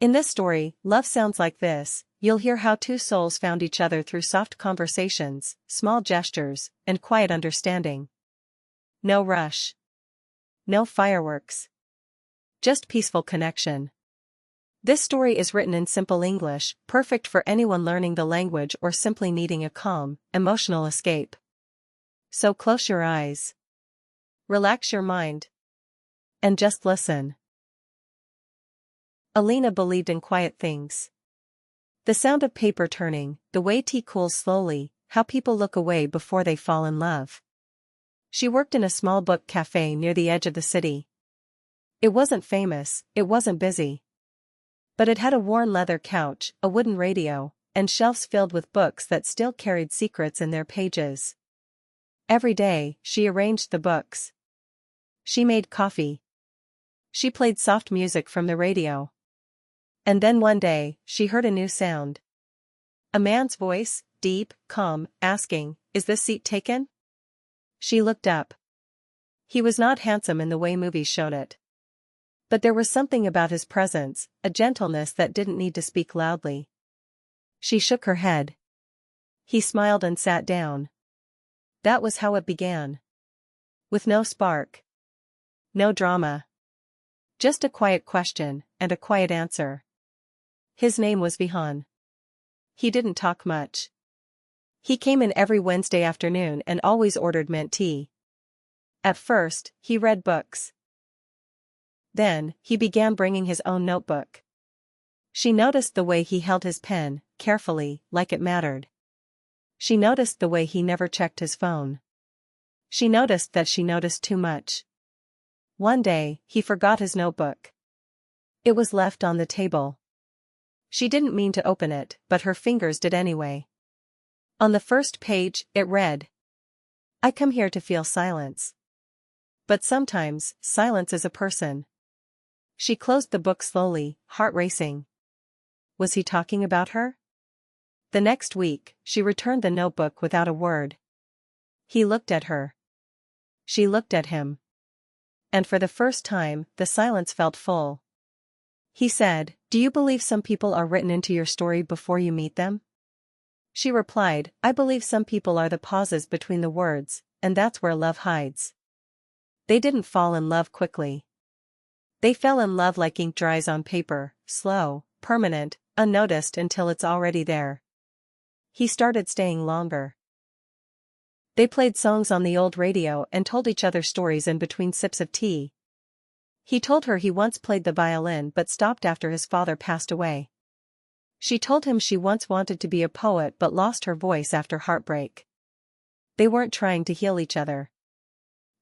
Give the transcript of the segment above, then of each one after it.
In this story, Love Sounds Like This, you'll hear how two souls found each other through soft conversations, small gestures, and quiet understanding. No rush. No fireworks. Just peaceful connection. This story is written in simple English, perfect for anyone learning the language or simply needing a calm, emotional escape. So close your eyes. Relax your mind. And just listen. Alina believed in quiet things. The sound of paper turning, the way tea cools slowly, how people look away before they fall in love. She worked in a small book cafe near the edge of the city. It wasn't famous, it wasn't busy. But it had a worn leather couch, a wooden radio, and shelves filled with books that still carried secrets in their pages. Every day, she arranged the books. She made coffee. She played soft music from the radio. And then one day, she heard a new sound. A man's voice, deep, calm, asking, "Is this seat taken?" She looked up. He was not handsome in the way movies showed it. But there was something about his presence, a gentleness that didn't need to speak loudly. She shook her head. He smiled and sat down. That was how it began. With no spark. No drama. Just a quiet question, and a quiet answer. His name was Vihan. He didn't talk much. He came in every Wednesday afternoon and always ordered mint tea. At first, he read books. Then, he began bringing his own notebook. She noticed the way he held his pen, carefully, like it mattered. She noticed the way he never checked his phone. She noticed that she noticed too much. One day, he forgot his notebook. It was left on the table. She didn't mean to open it, but her fingers did anyway. On the first page, it read, "I come here to feel silence. But sometimes, silence is a person." She closed the book slowly, heart racing. Was he talking about her? The next week, she returned the notebook without a word. He looked at her. She looked at him. And for the first time, the silence felt full. He said, "Do you believe some people are written into your story before you meet them?" She replied, "I believe some people are the pauses between the words, and that's where love hides." They didn't fall in love quickly. They fell in love like ink dries on paper, slow, permanent, unnoticed until it's already there. He started staying longer. They played songs on the old radio and told each other stories in between sips of tea. He told her he once played the violin but stopped after his father passed away. She told him she once wanted to be a poet but lost her voice after heartbreak. They weren't trying to heal each other.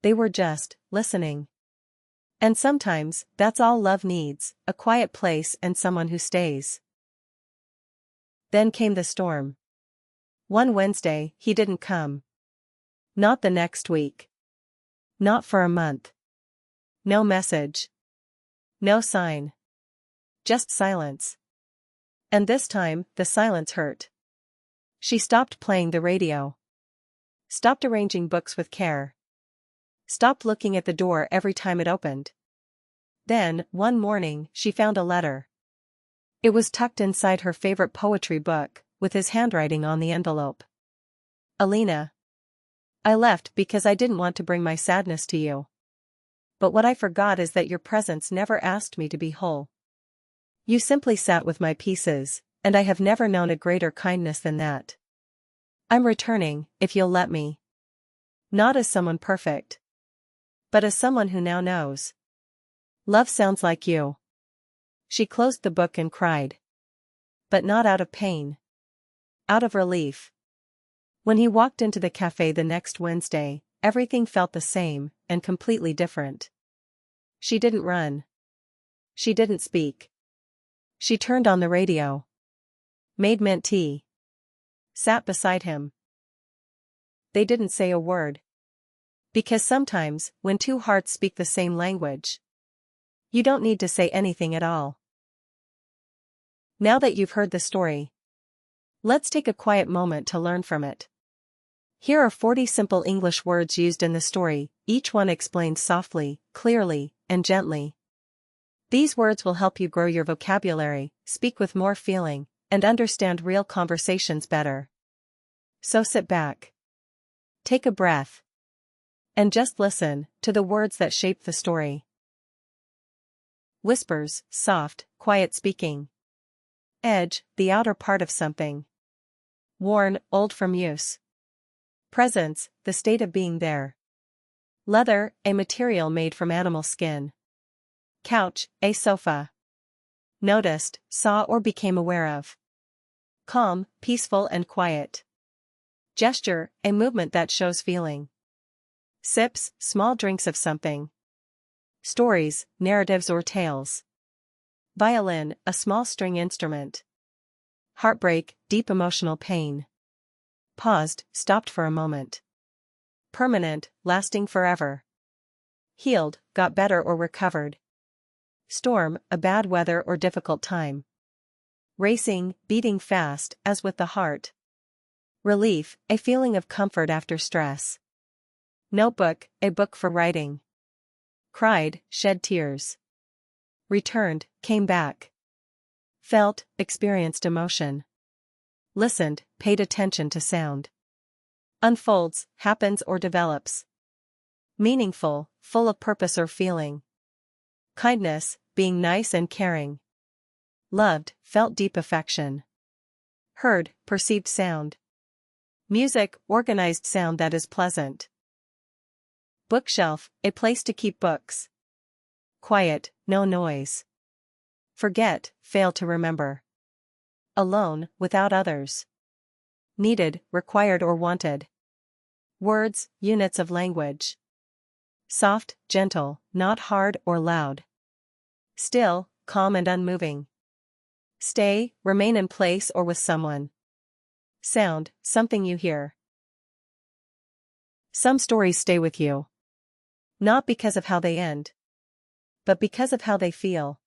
They were just listening. And sometimes, that's all love needs, a quiet place and someone who stays. Then came the storm. One Wednesday, he didn't come. Not the next week. Not for a month. No message. No sign. Just silence. And this time, the silence hurt. She stopped playing the radio. Stopped arranging books with care. Stopped looking at the door every time it opened. Then, one morning, she found a letter. It was tucked inside her favorite poetry book, with his handwriting on the envelope. "Alina. I left because I didn't want to bring my sadness to you. But what I forgot is that your presence never asked me to be whole. You simply sat with my pieces, and I have never known a greater kindness than that. I'm returning, if you'll let me. Not as someone perfect. But as someone who now knows. Love sounds like you." She closed the book and cried. But not out of pain. Out of relief. When he walked into the cafe the next Wednesday, everything felt the same, and completely different. She didn't run. She didn't speak. She turned on the radio. Made mint tea. Sat beside him. They didn't say a word. Because sometimes, when two hearts speak the same language, you don't need to say anything at all. Now that you've heard the story, let's take a quiet moment to learn from it. Here are 40 simple English words used in the story, each one explained softly, clearly, and gently. These words will help you grow your vocabulary, speak with more feeling, and understand real conversations better. So sit back, take a breath, and just listen to the words that shape the story. Whispers, soft, quiet speaking. Edge, the outer part of something. Worn, old from use. Presence, the state of being there. Leather, a material made from animal skin. Couch, a sofa. Noticed, saw or became aware of. Calm, peaceful and quiet. Gesture, a movement that shows feeling. Sips, small drinks of something. Stories, narratives or tales. Violin, a small string instrument. Heartbreak, deep emotional pain. Paused, stopped for a moment. Permanent, lasting forever. Healed, got better or recovered. Storm, a bad weather or difficult time. Racing, beating fast, as with the heart. Relief, a feeling of comfort after stress. Notebook, a book for writing. Cried, shed tears. Returned, came back. Felt, experienced emotion. Listened, paid attention to sound. Unfolds, happens or develops. Meaningful, full of purpose or feeling. Kindness, being nice and caring. Loved, felt deep affection. Heard, perceived sound. Music, organized sound that is pleasant. Bookshelf, a place to keep books. Quiet, no noise. Forget, fail to remember. Alone, without others. Needed, required or wanted. Words, units of language. Soft, gentle, not hard or loud. Still, calm and unmoving. Stay, remain in place or with someone. Sound, something you hear. Some stories stay with you. Not because of how they end, but because of how they feel.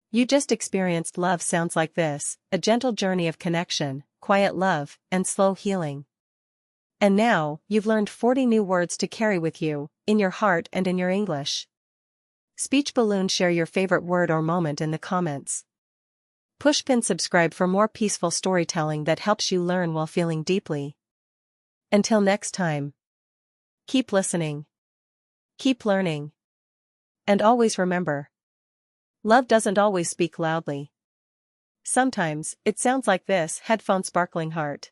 You just experienced Love Sounds Like This, a gentle journey of connection, quiet love, and slow healing. And now, you've learned 40 new words to carry with you, in your heart and in your English. Speech Balloon, share your favorite word or moment in the comments. Pushpin subscribe for more peaceful storytelling that helps you learn while feeling deeply. Until next time. Keep listening. Keep learning. And always remember. Love doesn't always speak loudly. Sometimes, it sounds like this: headphone sparkling heart.